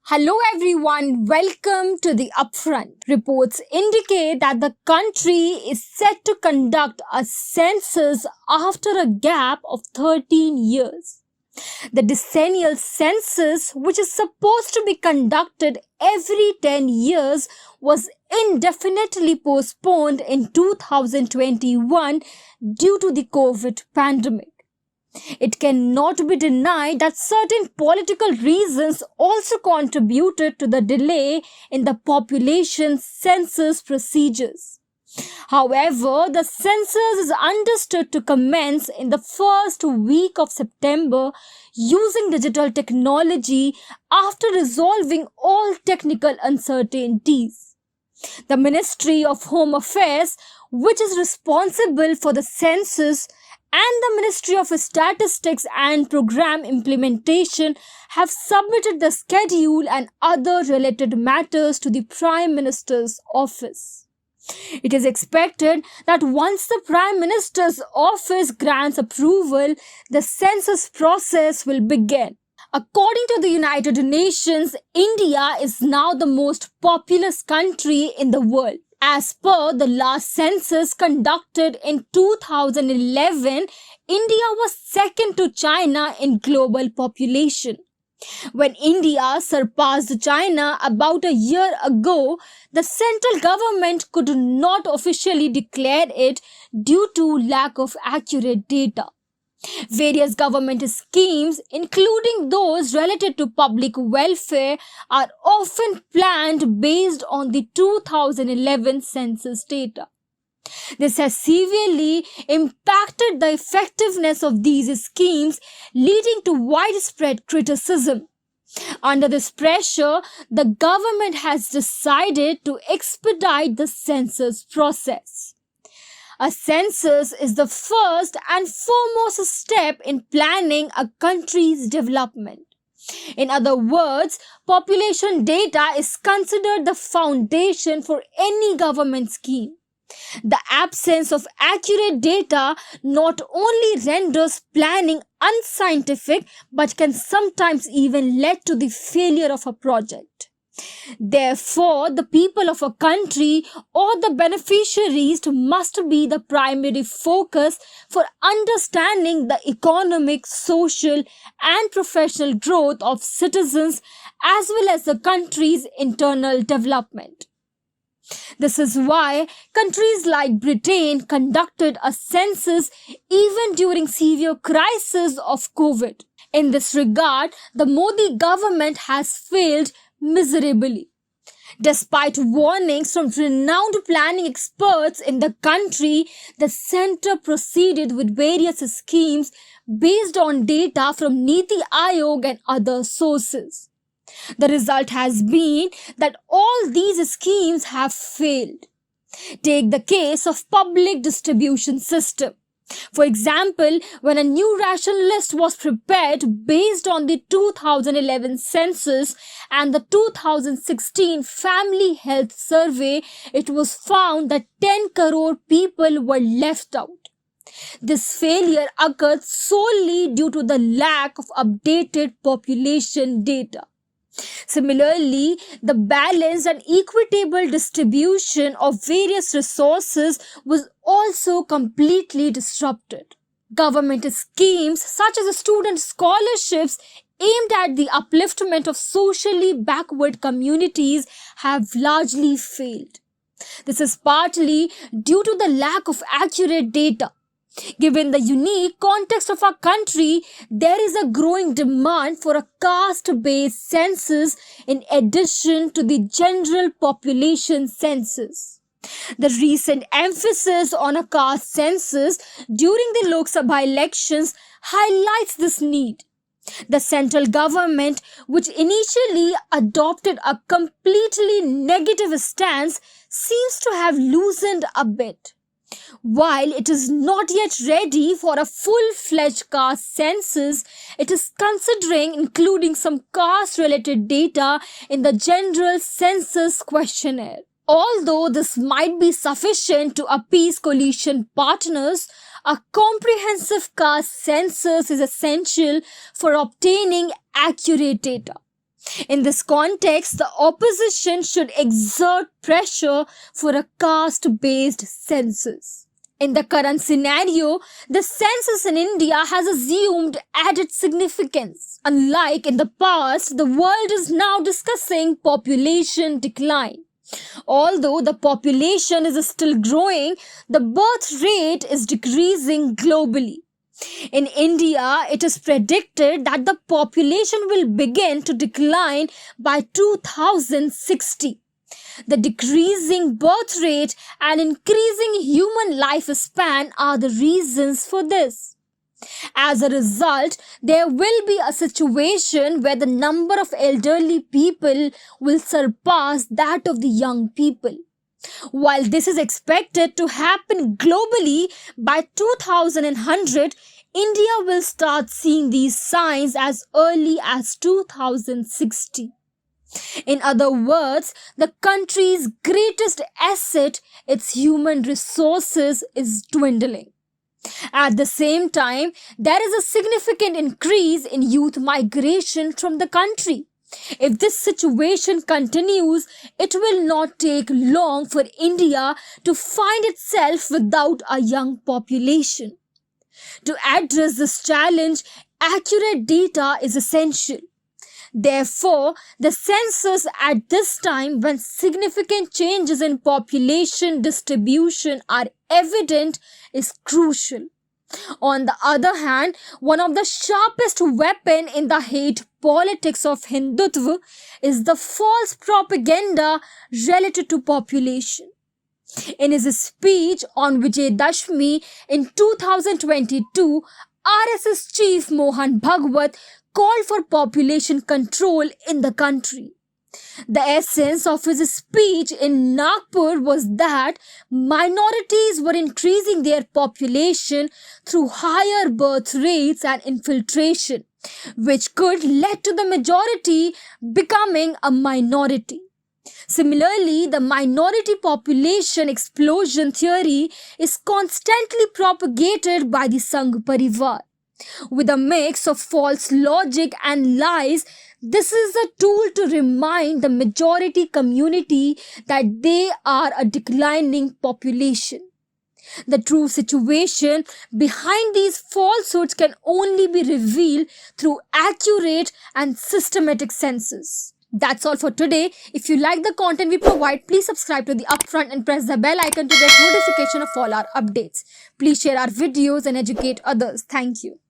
Hello everyone, welcome to the Upfront. Reports indicate that the country is set to conduct a census after a gap of 13 years. The decennial census, which is supposed to be conducted every 10 years, was indefinitely postponed in 2021 due to the COVID pandemic. It cannot be denied that certain political reasons also contributed to the delay in the population census procedures. However, the census is understood to commence in the first week of September using digital technology after resolving all technical uncertainties. The Ministry of Home Affairs, which is responsible for the census, and the Ministry of Statistics and Program Implementation have submitted the schedule and other related matters to the Prime Minister's office. It is expected that once the Prime Minister's office grants approval, the census process will begin. According to the United Nations, India is now the most populous country in the world. As per the last census conducted in 2011, India was second to China in global population. When India surpassed China about a year ago, the central government could not officially declare it due to lack of accurate data. Various government schemes, including those related to public welfare, are often planned based on the 2011 census data. This has severely impacted the effectiveness of these schemes, leading to widespread criticism. Under this pressure, the government has decided to expedite the census process. A census is the first and foremost step in planning a country's development. In other words, population data is considered the foundation for any government scheme. The absence of accurate data not only renders planning unscientific but can sometimes even lead to the failure of a project. Therefore, the people of a country or the beneficiaries must be the primary focus for understanding the economic, social, and professional growth of citizens as well as the country's internal development. This is why countries like Britain conducted a census even during severe crisis of COVID. In this regard, the Modi government has failed miserably. Despite warnings from renowned planning experts in the country, the centre proceeded with various schemes based on data from Niti Aayog and other sources. The result has been that all these schemes have failed. Take the case of public distribution system. For example, when a new ration list was prepared based on the 2011 census and the 2016 Family Health Survey, it was found that 10 crore people were left out. This failure occurred solely due to the lack of updated population data. Similarly, the balanced and equitable distribution of various resources was also completely disrupted. Government schemes such as student scholarships aimed at the upliftment of socially backward communities have largely failed. This is partly due to the lack of accurate data. Given the unique context of our country, there is a growing demand for a caste-based census in addition to the general population census. The recent emphasis on a caste census during the Lok Sabha elections highlights this need. The central government, which initially adopted a completely negative stance, seems to have loosened a bit. While it is not yet ready for a full-fledged caste census, it is considering including some caste-related data in the general census questionnaire. Although this might be sufficient to appease coalition partners, a comprehensive caste census is essential for obtaining accurate data. In this context, the opposition should exert pressure for a caste-based census. In the current scenario, the census in India has assumed added significance. Unlike in the past, the world is now discussing population decline. Although the population is still growing, the birth rate is decreasing globally. In India, it is predicted that the population will begin to decline by 2060. The decreasing birth rate and increasing human lifespan are the reasons for this. As a result, there will be a situation where the number of elderly people will surpass that of the young people. While this is expected to happen globally by 2100, India will start seeing these signs as early as 2060. In other words, the country's greatest asset, its human resources, is dwindling. At the same time, there is a significant increase in youth migration from the country. If this situation continues, it will not take long for India to find itself without a young population. To address this challenge, accurate data is essential. Therefore, the census at this time, when significant changes in population distribution are evident, is crucial. On the other hand, one of the sharpest weapons in the hate politics of Hindutva is the false propaganda related to population. In his speech on Vijay Dashmi in 2022, RSS chief Mohan Bhagwat called for population control in the country. The essence of his speech in Nagpur was that minorities were increasing their population through higher birth rates and infiltration, which could lead to the majority becoming a minority. Similarly, the minority population explosion theory is constantly propagated by the Sangh Parivar. With a mix of false logic and lies, this is a tool to remind the majority community that they are a declining population. The true situation behind these falsehoods can only be revealed through accurate and systematic census. That's all for today. If you like the content we provide, please subscribe to the Upfront and press the bell icon to get notification of all our updates. Please share our videos and educate others. Thank you.